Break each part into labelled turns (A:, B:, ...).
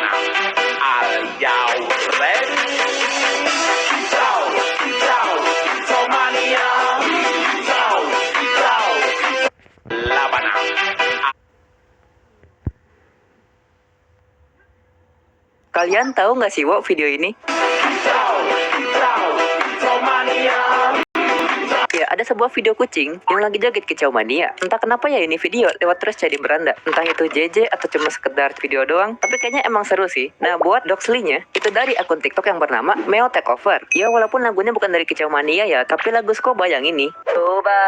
A: Laban. Are you ready? Kicau, kicau, kicau mania. Kicau, kicau, Laban.
B: Kalian tahu nggak sih, Wo, video ini?
A: Kicau, kicau, kicau mania.
B: Ya, ada sebuah video kucing yang lagi joget kicau mania. Entah kenapa ya ini video lewat terus jadi beranda. Entah itu JJ atau cuma sekedar video doang, tapi kayaknya emang seru sih. Nah, buat Doxley-nya, itu dari akun TikTok yang bernama Meo Takeover. Ya, walaupun lagunya bukan dari kicau mania ya, tapi lagu Skoba yang ini. Skoba,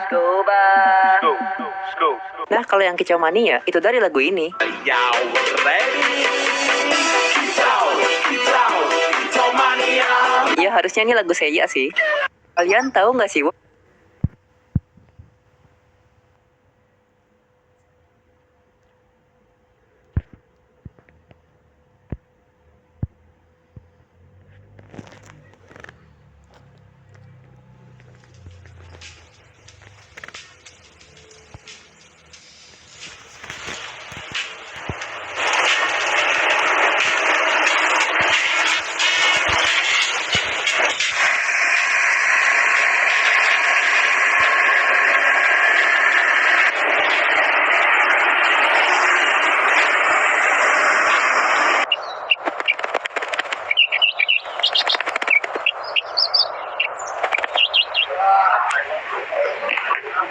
B: Skoba. Nah, kalau yang kicau mania, itu dari lagu ini.
A: Are you ready? Kicau, kicau, kicau mania.
B: Ya, harusnya ini lagu Seiya sih. Kalian tahu nggak sih, Wo?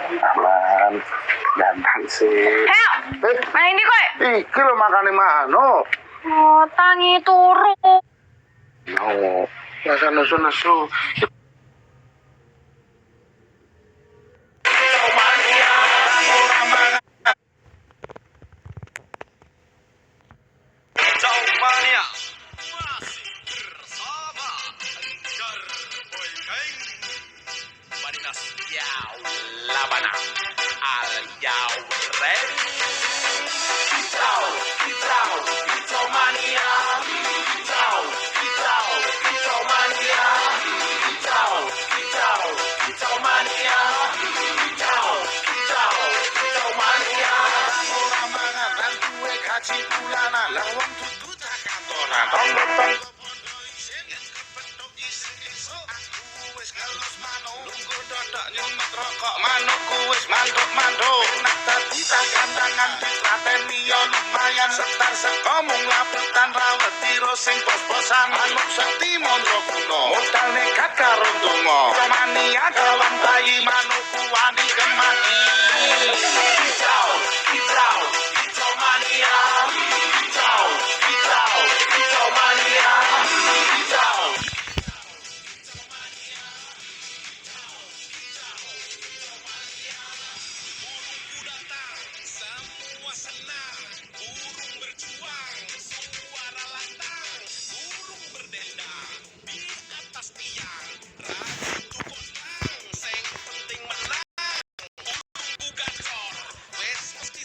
C: Aman, ganteng sih.
D: Heo, mana ini koy?
C: Iki lo makane mano.
D: Oh, tangi turu.
C: No, rasa nesu-nesu.
A: Kicau mania. Kicau mania. Masih bersama Enggar Boy Gang. Marinas Yau Laban. Are you ready? Kicau, kicau, kicau mania. Kicau, kicau, kicau mania. Kicau, kicau, kicau mania. Kicau, kicau, kicau mania.
C: Orang manganan kue kaji bulanan, lawang tutu tak kantoran. Tonggo-tonggo bodo isin, kepedok isin esok. Aku wis ngelus mano, nunggu dodok nyumet rokok. Manukku wis manduk-manduk. Nak tadi tak kandangan ditlateni yo lumayan. Setar sekomong laputan rawat tiro sing bos-bosan. Manuk sakti mondro kuno, modal nekat karo donga. Mania kawan bayi manukku wani kemaki.
A: Kicau, kicau, kicau mania. Kicau, kicau, kicau mania. Kicau. Burungku datang, semua senang. Burung berjuang, suara lantang. Burung berdendang di atas tiang. Rambutku gondang, sing penting menang. Burungku gacor, wes mesti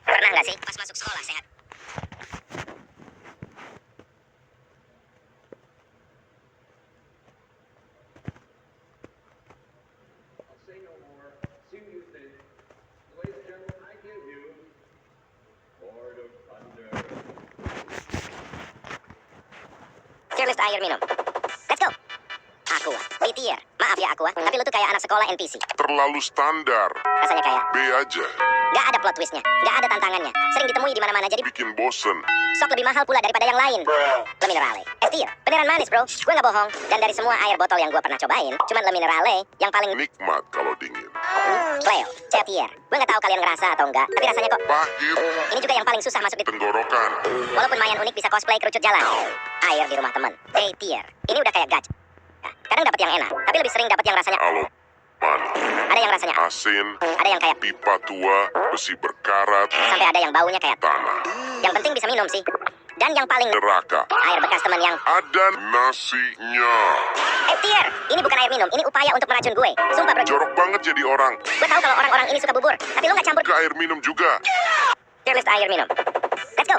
E: Pernah nggak sih pas masuk sekolah sehat? Fearless air minum. Let's go. Aqua, Litier. Maaf ya Aqua, tapi lu tuh kayak anak sekolah NPC.
F: Terlalu standar.
E: Rasanya kayak
F: B aja.
E: nggak ada plot twistnya, nggak ada tantangannya. Sering ditemui di mana-mana jadi
F: Bikin bosen.
E: sok lebih mahal pula daripada yang lain. Le Minerale. Tier, beneran manis bro. Gue nggak bohong. Dan dari semua air botol yang gue pernah cobain, cuman Le Minerale yang paling
F: Nikmat kalau dingin.
E: Cleo, Tier. Gue nggak tahu kalian ngerasa atau enggak, tapi rasanya kok
F: Pahit.
E: ini juga yang paling susah masuk di
F: Tenggorokan.
E: walaupun lumayan unik bisa cosplay kerucut jalan. Air di rumah temen. Tier. Ini udah kayak gaj. Nah, kadang dapat yang enak, tapi lebih sering dapat yang rasanya
F: Alo. Manis.
E: ada yang rasanya
F: Asin.
E: ada yang kayak
F: Pipa tua. Besi berkarat.
E: sampai ada yang baunya kayak
F: Tanah.
E: yang penting bisa minum sih. Dan yang paling
F: Neraka.
E: air bekas temen yang
F: Ada nasinya.
E: Tier. Ini bukan air minum, ini upaya untuk meracun gue. Sumpah bro.
F: Jorok banget jadi orang.
E: Gue tahu kalau orang-orang ini suka bubur, tapi lu nggak campur
F: Ke air minum juga.
E: Fearless air minum. Let's go.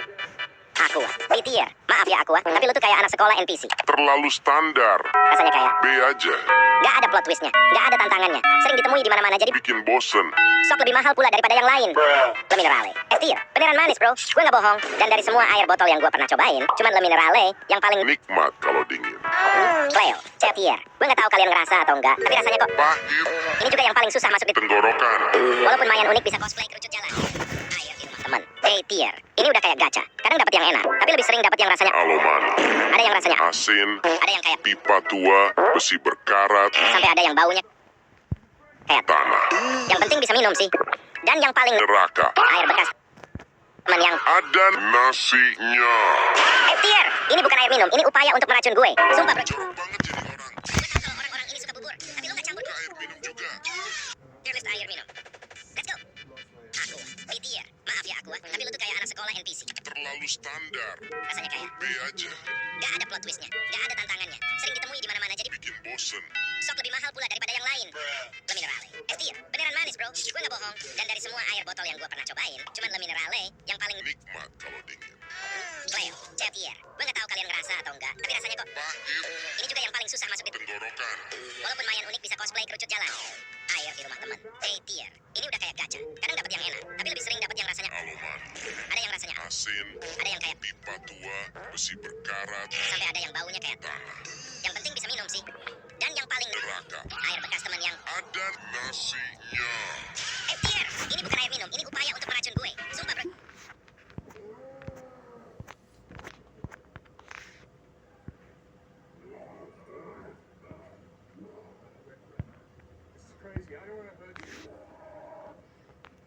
E: Aqua, B tier. Maaf ya Aqua, tapi lu tuh kayak anak sekolah NPC.
F: Terlalu standar.
E: Rasanya kayak
F: B aja.
E: gak ada plot twistnya, gak ada tantangannya. Sering ditemui di mana-mana jadi
F: Bikin bosen.
E: sok lebih mahal pula daripada yang lain. Le Minerale, S tier. Beneran manis bro, gue gak bohong. Dan dari semua air botol yang gue pernah cobain, cuman Le Minerale yang paling
F: Nikmat kalau dingin.
E: Cleo, C tier. Gue gak tahu kalian ngerasa atau enggak, tapi rasanya kok
F: Pahit.
E: ini juga yang paling susah masuk di
F: Tenggorokan.
E: walaupun lumayan unik bisa cosplay kerucut jalan. Air di rumah teman. A tier. Ini udah kayak gacha. Kadang dapat yang enak, tapi lebih sering dapat yang rasanya
F: Aloman.
E: ada yang rasanya
F: Asin.
E: ada yang kayak
F: Pipa tua. Besi berkarat.
E: sampai ada yang baunya kayak
F: Tanah.
E: yang penting bisa minum sih. Dan yang paling
F: Neraka.
E: air bekas teman yang
F: Ada nasinya.
E: F tier. Ini bukan air minum, ini upaya untuk meracun gue. Sumpah bro.
F: Jorok banget jadi orang.
E: Gue tahu kalau orang-orang ini suka bubur, tapi lu gak campur.
F: Air minum juga.
E: Tier list air minum. Let's go. Aku, B tier. Maaf ya aku, tapi lu tuh kayak anak sekolah NPC.
F: Terlalu standar.
E: Rasanya kayak
F: B aja.
E: gak ada plot twistnya, gak ada tantangannya. Sering ditemui di mana-mana jadi
F: Bikin bosen.
E: sok lebih mahal pula daripada yang lain. Le Minerale, S tier. Beneran manis bro, gue gak bohong. Dan dari semua air botol yang gue pernah cobain, cuman Le Minerale yang paling
F: Nikmat kalau dingin.
E: Cleo, C tier. Gue gak tahu kalian ngerasa atau enggak, tapi rasanya kok
F: Pahit.
E: ini juga yang paling susah masuk di
F: Tenggorokan.
E: walaupun lumayan unik bisa cosplay kerucut jalan. Air di rumah teman. A tier. Ini udah kayak gacha. Kadang dapat yang enak, tapi lebih sering dapat yang rasanya
F: Aloman.
E: ada yang rasanya
F: Asin.
E: ada yang kayak
F: Pipa tua. Besi berkarat.
E: sampai ada yang baunya kayak
F: Tanah.
E: yang penting bisa minum sih. Dan yang paling
F: Neraka.
E: air bekas teman yang
F: Ada nasinya.
E: F tier. Ini bukan air minum, ini upaya untuk meracun gue. Sumpah bro.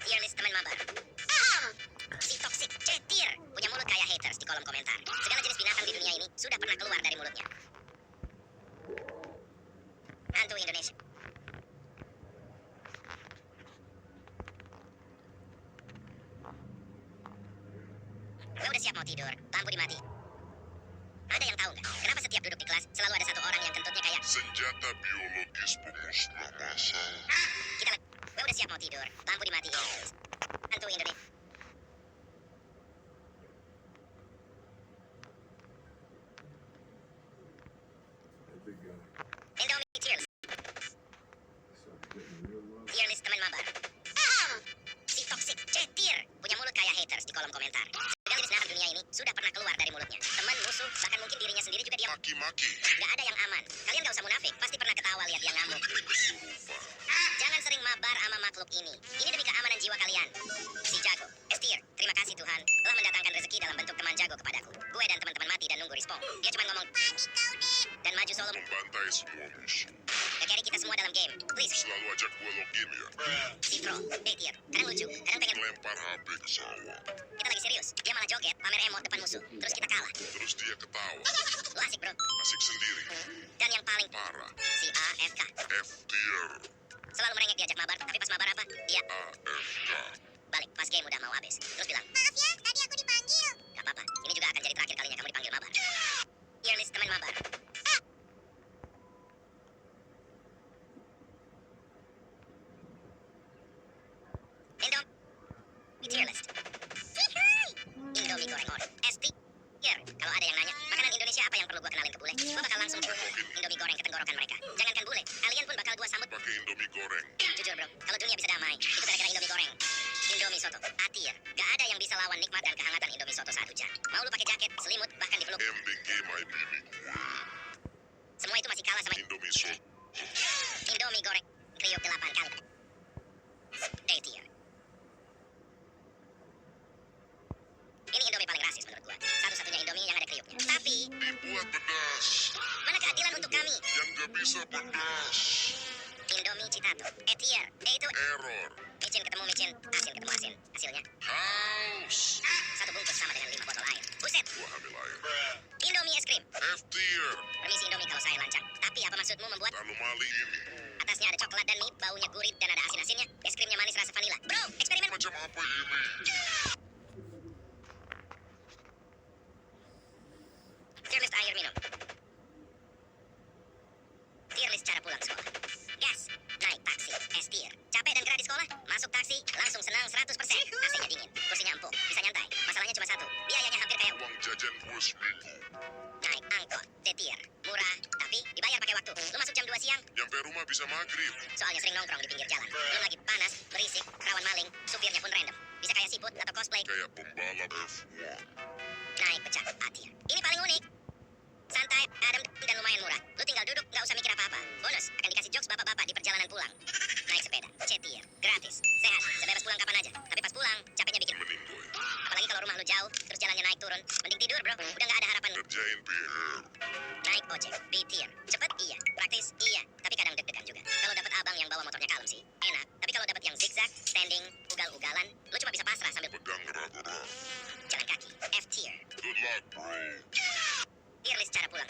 E: Tier list teman mabar. Si toxic C tier. Punya mulut kayak haters di kolom komentar. Segala jenis binatang di dunia ini sudah pernah keluar dari mulutnya. Hantu Indonesia. Gue udah siap mau tidur, lampu dimati. Ada yang tahu nggak? Kenapa setiap duduk di kelas selalu ada satu orang yang kentutnya kayak
F: Senjata biologis pemusnah massal.
E: kita lagi. Gue udah siap mau tidur, lampu dimatiin. Hantu Indonesia. Indomie tier list. Tier list teman mabar. Si toxic C tier. Punya mulut kayak haters di kolom komentar. Segala jenis binatang dunia ini sudah pernah keluar dari mulutnya. Teman, musuh, bahkan mungkin dirinya sendiri juga diam.
F: Maki-maki.
E: Gak ada yang aman. Kalian gak usah munafik. Pasti pernah ketawa lihat yang ngamuk.
F: Kesurupan.
E: Jangan sering mabar sama makhluk ini. Ini demi keamanan jiwa kalian. Si jago, S tier. Terima kasih Tuhan telah mendatangkan rezeki dalam bentuk teman jago kepadaku. Gue dan teman-teman mati dan nunggu respon. Dia cuma ngomong dan maju solo.
F: Membantai semua musuh.
E: Nge-carry kita semua dalam game. Please.
F: Selalu ajak gue login ya.
E: Si troll, A tier. Kadang lucu, kadang pengen.
F: Lempar HP ke sawah.
E: Kita lagi serius. Dia malah joget, pamer emot depan musuh. Terus kita kalah.
F: Terus dia ketawa.
E: Lu asik bro.
F: Asik sendiri.
E: Dan yang paling
F: Parah.
E: si AFK.
F: F tier.
E: Selalu merengek diajak mabar, tapi pas mabar apa? Dia
F: AFK.
E: balik pas game udah mau habis. Terus bilang, maaf ya, tadi aku dipanggil. Gak apa-apa, ini juga akan jadi terakhir kalinya kamu dipanggil mabar. Tier list teman mabar. Indomie tier list. Indomie goreng or S tier. Kalau ada yang nanya, makanan Indonesia apa yang perlu gua kenalin ke bule? Gua bakal langsung Indomie goreng ke tenggorokan mereka. Jangankan bule, alien pun bakal gua sambut.
F: Pakai Indomie goreng.
E: Jujur bro, kalau dunia bisa damai, itu gara-gara Indomie goreng. Indomie soto, A tier. Gak ada yang bisa lawan nikmat dan kehangatan Indomie soto saat hujan. Mau lu pakai jaket, selimut, bahkan dipeluk.
F: MBG my baby gue.
E: Semua itu masih kalah sama
F: Indomie sop.
E: Indomie goreng kriuk 8 kali. D tier. Ini Indomie paling rasis menurut gua. Satu-satunya Indomie yang ada kriuknya. Tapi,
F: Dibuat pedas.
E: mana keadilan untuk kami?
F: Yang gak bisa pedas.
E: Indomie Citato, E tier. E itu
F: Error.
E: micin ketemu micin, asin ketemu asin. Hasilnya,
F: Haus.
E: satu bungkus sama dengan 5 botol air. Buset,
F: Gua hamil air.
E: Indomie es krim.
F: F tier.
E: Permisi Indomie kalau saya lancang. Tapi apa maksudmu membuat
F: Anomali ini.
E: atasnya ada coklat dan mie, baunya gurih dan ada asin-asinnya? Es krimnya manis rasa vanila. Bro, eksperimen.
F: Macam apa ini?
E: Tier list air minum. Tier list cara pulang sekolah. Gas, naik taksi, S tier. Capek dan gerah di sekolah? Masuk taksi, langsung senang 100%. AC-nya dingin, kursinya empuk, bisa nyantai. Masalahnya cuma satu, biayanya hampir kayak
F: Uang jajan bisa maghrib.
E: Soalnya sering nongkrong di pinggir jalan. Belum lagi panas, berisik, rawan maling, supirnya pun random. Bisa kayak siput atau cosplay.
F: Kayak pembalap F1.
E: Naik pecah A tier. Ini paling unik. Santai, adem, dan lumayan murah. Lu tinggal duduk, nggak usah mikir apa-apa. Bonus, akan dikasih jokes bapak-bapak di perjalanan pulang. Naik sepeda, C tier. Gratis, sehat, sebebas pulang kapan aja. Tapi pas pulang, capeknya bikin.
F: Meninggoy.
E: Apalagi kalau rumah lu jauh, terus jalannya naik turun. Mending tidur bro, udah nggak ada harapan.
F: Kerjain PR.
E: Naik ojek, B tier. Cepet, iya. Praktis, iya. Tapi kadang deg-degan juga. Kalau dapat abang yang bawa motornya kalem sih, enak. Tapi kalau dapat yang zigzag, standing, ugal-ugalan, lu cuma bisa pasrah sambil
F: Pedang gerak-gerak.
E: jalan kaki. F tier.
F: Good luck, bro.
E: Tier list cara pulang.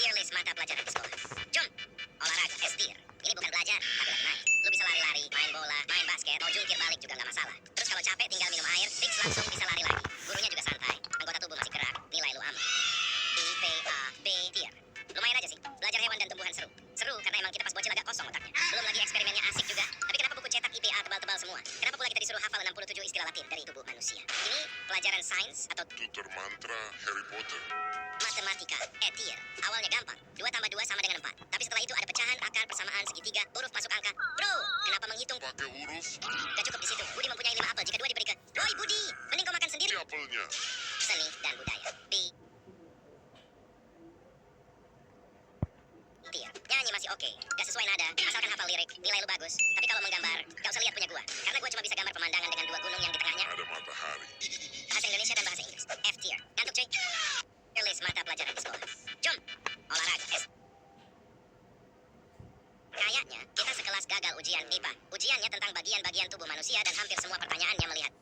E: Tier list mata pelajaran di sekolah. Jom, olahraga S tier. Ini bukan belajar, tapi lagi naik. Lu bisa lari-lari, main bola, main basket, mau jungkir balik juga nggak masalah. Terus kalau capek tinggal minum air, fix langsung bisa lari lagi. Gurunya juga santai, anggota tubuh masih gerak, nilai lu aman. IPA B tier. Lumayan aja sih, belajar hewan dan tumbuhan seru. Seru karena emang kita pas bocil agak kosong otaknya. Belum lagi eksperimennya asik juga. Tapi kenapa buku cetak IPA tebal-tebal semua? Kenapa pula kita disuruh hafal 67 istilah Latin dari tubuh manusia? Ini pelajaran sains atau
F: Tutor mantra Harry Potter.
E: matematika E tier. Awalnya gampang, 2 tambah 2 sama dengan 4. Tapi setelah itu ada pecahan, akar, persamaan, segitiga, huruf masuk angka. Bro, kenapa menghitung?
F: Pakai huruf.
E: Gak cukup di situ. Budi mempunyai 5 apel jika 2 diberi ke... Woi Budi, mending kau makan sendiri.
F: Ini apelnya.
E: Seni dan budaya B tier. Nyanyi masih oke, gak sesuai nada, asalkan hafal lirik, nilai lu bagus. Tapi kalau menggambar, gak usah lihat punya gua. Karena gua cuma bisa gambar pemandangan dengan 2 gunung yang di tengahnya.
F: Ada matahari.
E: Bahasa Indonesia dan bahasa Inggris. F tier. Ngantuk cuy. List mata pelajaran di sekolah. Jom, olahraga S. Kayaknya kita sekelas gagal ujian IPA. Ujiannya tentang bagian-bagian tubuh manusia dan hampir semua pertanyaannya melihat